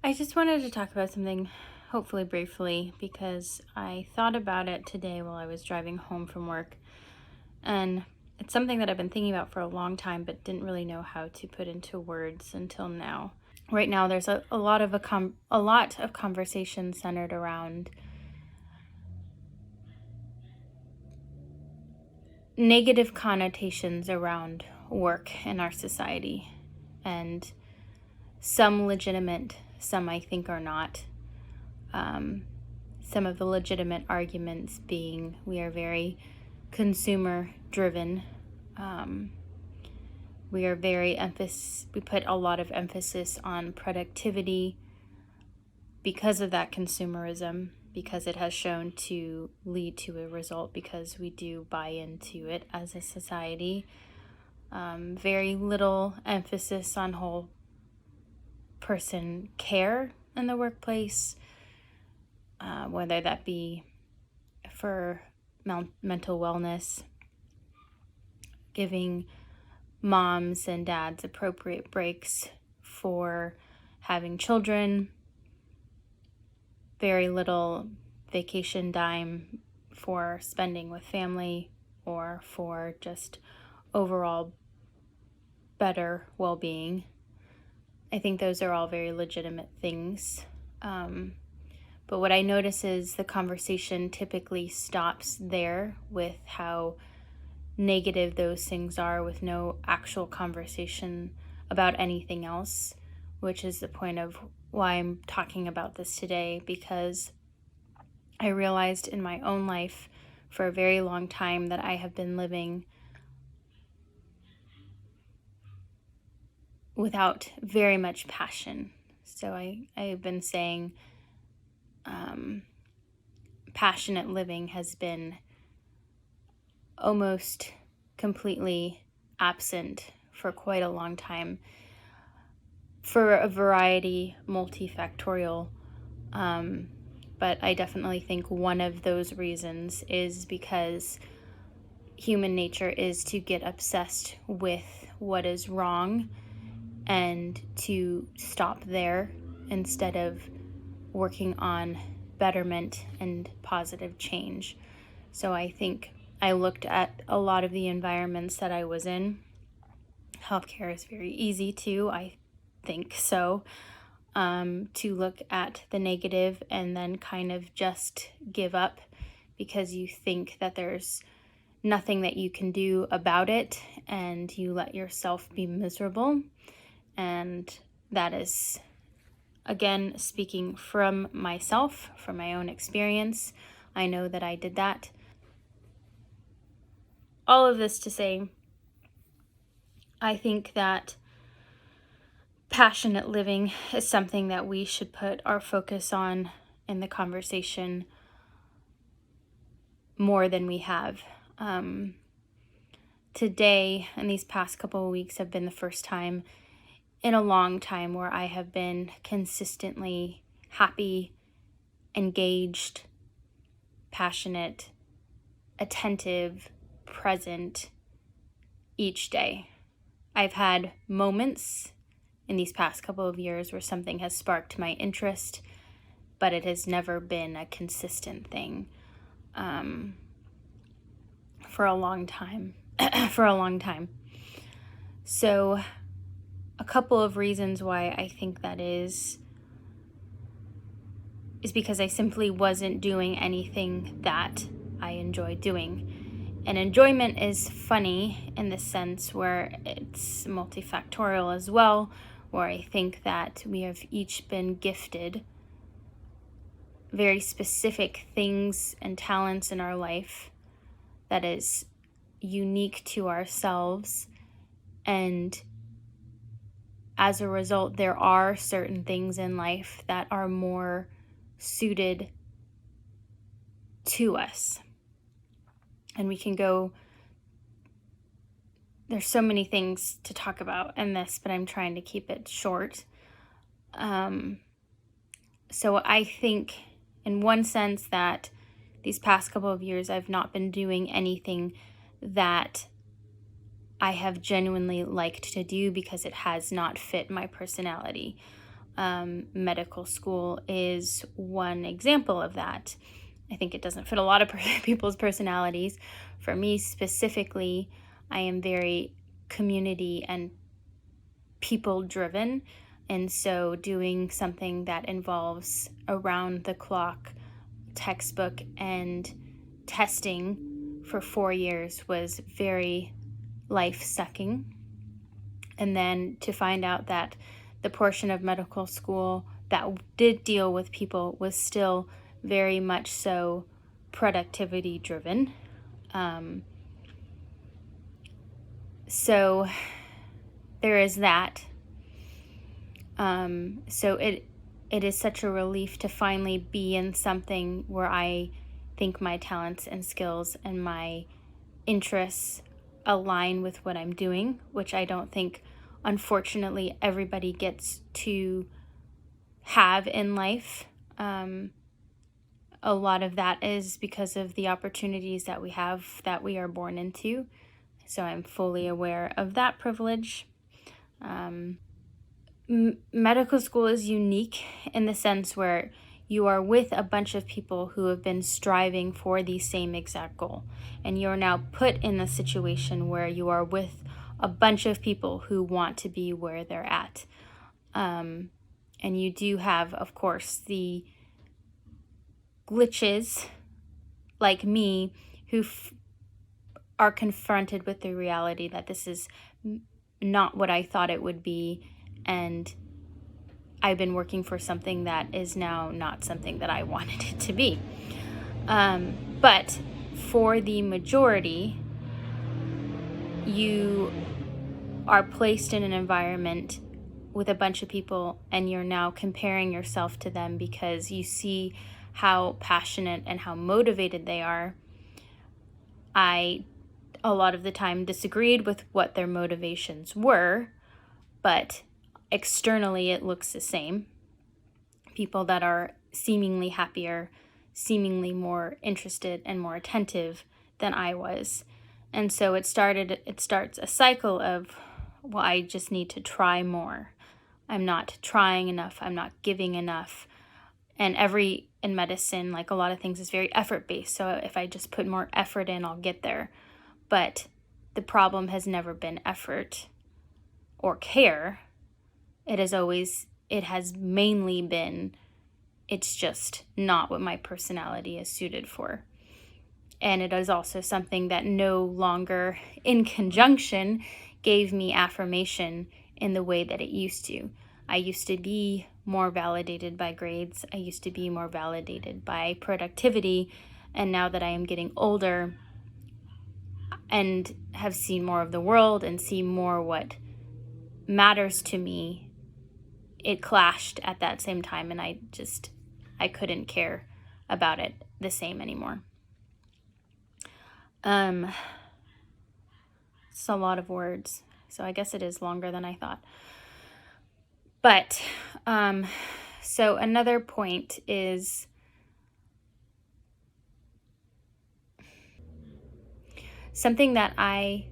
I just wanted to talk about something, hopefully briefly, because I thought about it today while I was driving home from work. And it's something that I've been thinking about for a long time, but didn't really know how to put into words until now. Right now, there's a lot of conversation centered around negative connotations around work in our society, and some legitimate, some I think are not. Some of the legitimate arguments being we are very consumer driven. We are we put a lot of emphasis on productivity because of that consumerism, because it has shown to lead to a result, because we do buy into it as a society. Very little emphasis on whole person care in the workplace, whether that be for mental wellness, giving moms and dads appropriate breaks for having children, very little vacation time for spending with family or for just overall better well-being. I think those are all very legitimate things. But what I notice is the conversation typically stops there with how negative those things are, with no actual conversation about anything else, which is the point of why I'm talking about this today, because I realized in my own life for a very long time that I have been living without very much passion. So I've been saying passionate living has been almost completely absent for quite a long time for a variety, multifactorial. But I definitely think one of those reasons is because human nature is to get obsessed with what is wrong and to stop there instead of working on betterment and positive change. So I think I looked at a lot of the environments that I was in. Healthcare is very easy to, I think so, to look at the negative and then kind of just give up because you think that there's nothing that you can do about it and you let yourself be miserable. And that is, again, speaking from myself, from my own experience. I know that I did that. All of this to say, I think that passionate living is something that we should put our focus on in the conversation more than we have. Today and these past couple of weeks have been the first time in a long time where I have been consistently happy, engaged, passionate, attentive, present each day. I've had moments in these past couple of years where something has sparked my interest, but it has never been a consistent thing for a long time. So a couple of reasons why I think that is because I simply wasn't doing anything that I enjoy doing. And enjoyment is funny in the sense where it's multifactorial as well, where I think that we have each been gifted very specific things and talents in our life that is unique to ourselves. And as a result, there are certain things in life that are more suited to us. And we can go, there's so many things to talk about in this, but I'm trying to keep it short. So I think in one sense that these past couple of years I've not been doing anything that I have genuinely liked to do because it has not fit my personality. Medical school is one example of that. I think it doesn't fit a lot of people's personalities. For me specifically, I am very community and people driven. And so doing something that involves around the clock textbook and testing for 4 years was very life-sucking. And then to find out that the portion of medical school that did deal with people was still very much so productivity driven. So there is that. So it is such a relief to finally be in something where I think my talents and skills and my interests align with what I'm doing, which I don't think, unfortunately, everybody gets to have in life. A lot of that is because of the opportunities that we have that we are born into. So I'm fully aware of that privilege. Medical school is unique in the sense where you are with a bunch of people who have been striving for the same exact goal. And you're now put in a situation where you are with a bunch of people who want to be where they're at. And you do have, of course, the glitches like me who are confronted with the reality that this is not what I thought it would be, and I've been working for something that is now not something that I wanted it to be. But for the majority, you are placed in an environment with a bunch of people and you're now comparing yourself to them because you see how passionate and how motivated they are. I, a lot of the time, disagreed with what their motivations were, but externally it looks the same. People that are seemingly happier, seemingly more interested and more attentive than I was. And so it starts a cycle of, well, I just need to try more. I'm not trying enough. I'm not giving enough. And in medicine, like a lot of things, is very effort-based. So if I just put more effort in, I'll get there. But the problem has never been effort or care. It has mainly been, it's just not what my personality is suited for. And it is also something that no longer, in conjunction, gave me affirmation in the way that it used to. I used to be more validated by grades. I used to be more validated by productivity. And now that I am getting older and have seen more of the world and see more what matters to me, it clashed at that same time, and I couldn't care about it the same anymore. It's a lot of words, so I guess it is longer than I thought. But, so another point is something that I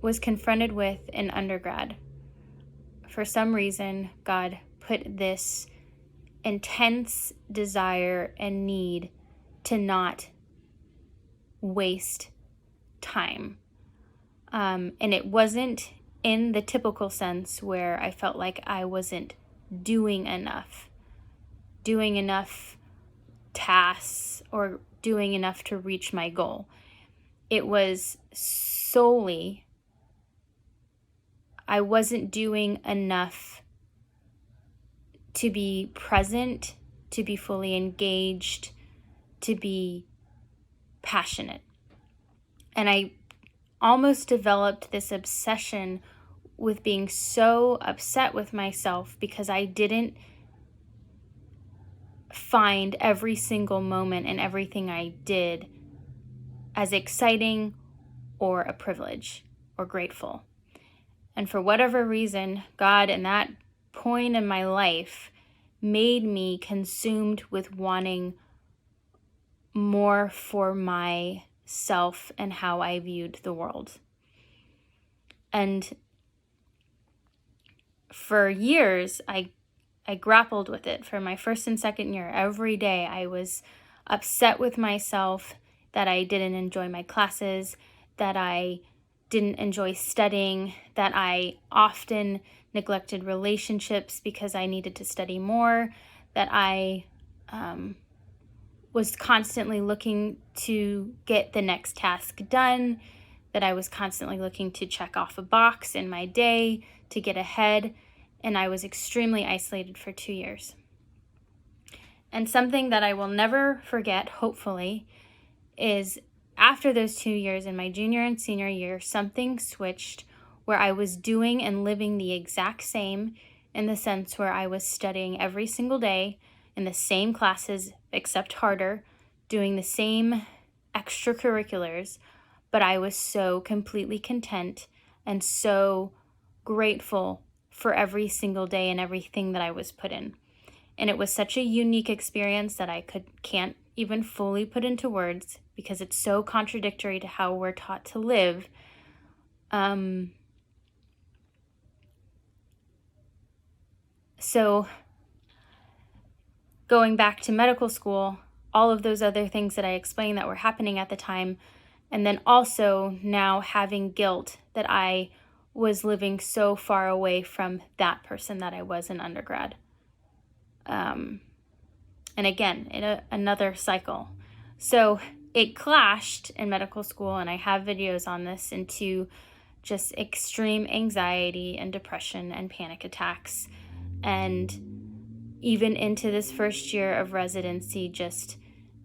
was confronted with in undergrad. For some reason, God put this intense desire and need to not waste time. And it wasn't in the typical sense where I felt like I wasn't doing enough tasks or doing enough to reach my goal. It was solely I wasn't doing enough to be present, to be fully engaged, to be passionate. And I almost developed this obsession with being so upset with myself because I didn't find every single moment and everything I did as exciting or a privilege or grateful. And for whatever reason, God, in that point in my life, made me consumed with wanting more for myself and how I viewed the world. And for years, I grappled with it. For my first and second year, every day I was upset with myself that I didn't enjoy my classes, that I didn't enjoy studying, that I often neglected relationships because I needed to study more, that I was constantly looking to get the next task done, that I was constantly looking to check off a box in my day to get ahead, and I was extremely isolated for 2 years. And something that I will never forget, hopefully, is after those 2 years in my junior and senior year, something switched where I was doing and living the exact same, in the sense where I was studying every single day in the same classes, except harder, doing the same extracurriculars, but I was so completely content and so grateful for every single day and everything that I was put in. And it was such a unique experience that I can't even fully put into words, because it's so contradictory to how we're taught to live. So going back to medical school, all of those other things that I explained that were happening at the time, and then also now having guilt that I was living so far away from that person that I was in undergrad. And again, another cycle. So it clashed in medical school, and I have videos on this, into just extreme anxiety and depression and panic attacks. And even into this first year of residency, just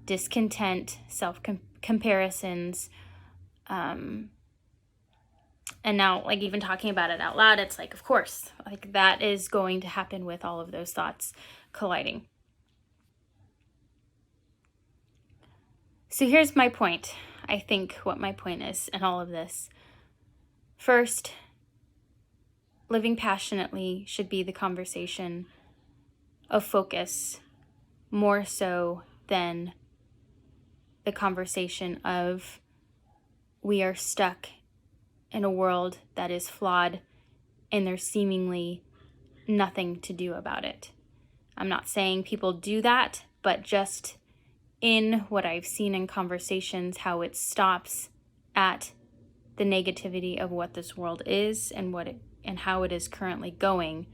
discontent, self-comparisons. And now, like, even talking about it out loud, it's like, of course, like, that is going to happen with all of those thoughts colliding. So here's my point. I think what my point is in all of this. First, living passionately should be the conversation of focus, more so than the conversation of we are stuck in a world that is flawed and there's seemingly nothing to do about it. I'm not saying people do that, but just in what I've seen in conversations, how it stops at the negativity of what this world is and how it is currently going,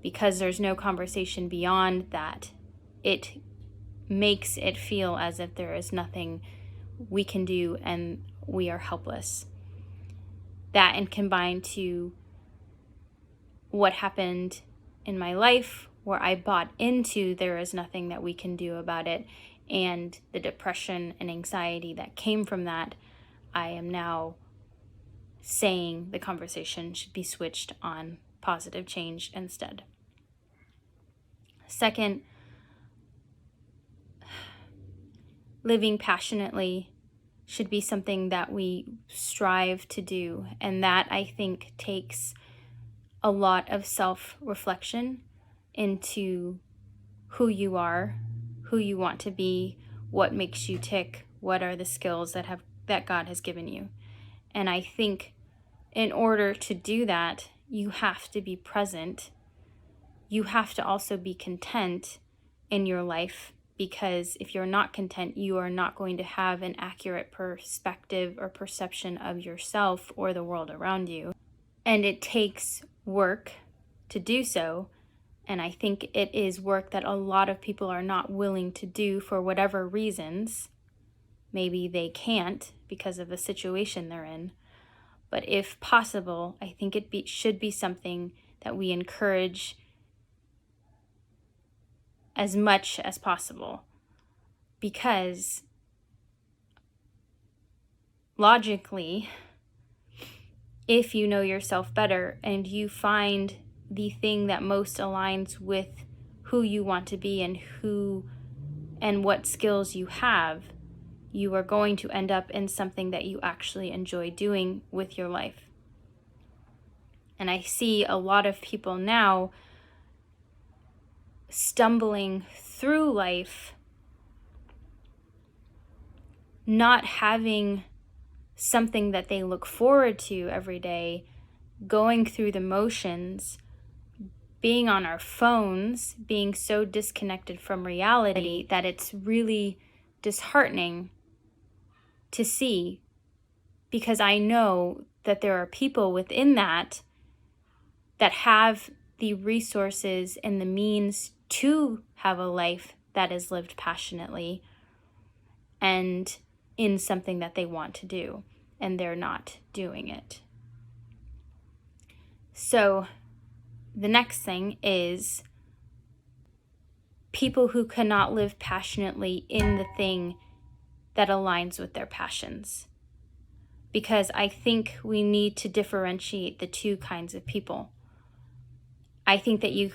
because there's no conversation beyond that. It makes it feel as if there is nothing we can do and we are helpless. That, and combined to what happened in my life, where I bought into there is nothing that we can do about it, and the depression and anxiety that came from that, I am now saying the conversation should be switched on positive change instead. Second, living passionately should be something that we strive to do, and that, I think, takes a lot of self-reflection into who you are, who you want to be, what makes you tick, what are the skills that God has given you. And I think in order to do that, you have to be present. You have to also be content in your life, because if you're not content, you are not going to have an accurate perspective or perception of yourself or the world around you. And it takes work to do so. And I think it is work that a lot of people are not willing to do for whatever reasons. Maybe they can't because of the situation they're in. But if possible, I think it should be something that we encourage as much as possible. Because logically, if you know yourself better and you find the thing that most aligns with who you want to be and what skills you have, you are going to end up in something that you actually enjoy doing with your life. And I see a lot of people now stumbling through life, not having something that they look forward to every day, going through the motions, being on our phones, being so disconnected from reality that it's really disheartening to see, because I know that there are people within that have the resources and the means to have a life that is lived passionately and in something that they want to do, and they're not doing it. So the next thing is people who cannot live passionately in the thing that aligns with their passions. Because I think we need to differentiate the two kinds of people. I think that you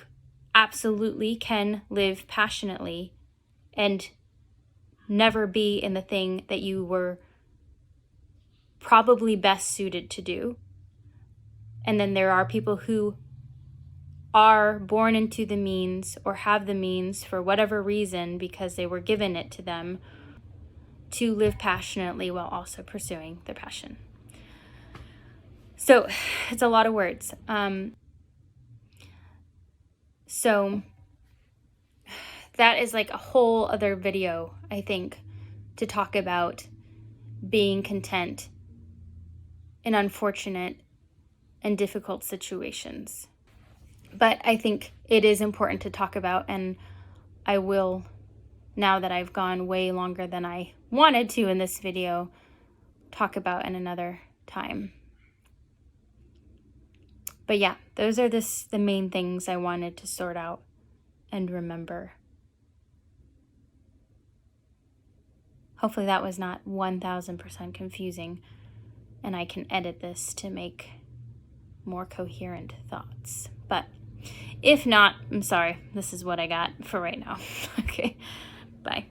absolutely can live passionately and never be in the thing that you were probably best suited to do. And then there are people who are born into the means or have the means for whatever reason because they were given it to them to live passionately while also pursuing their passion. So it's a lot of words. So that is like a whole other video, I think, to talk about being content in unfortunate and difficult situations. But I think it is important to talk about, and I will, now that I've gone way longer than I wanted to in this video, talk about in another time. But yeah, those are the main things I wanted to sort out and remember. Hopefully that was not 1000% confusing, and I can edit this to make more coherent thoughts. But if not, I'm sorry. This is what I got for right now. Okay, bye.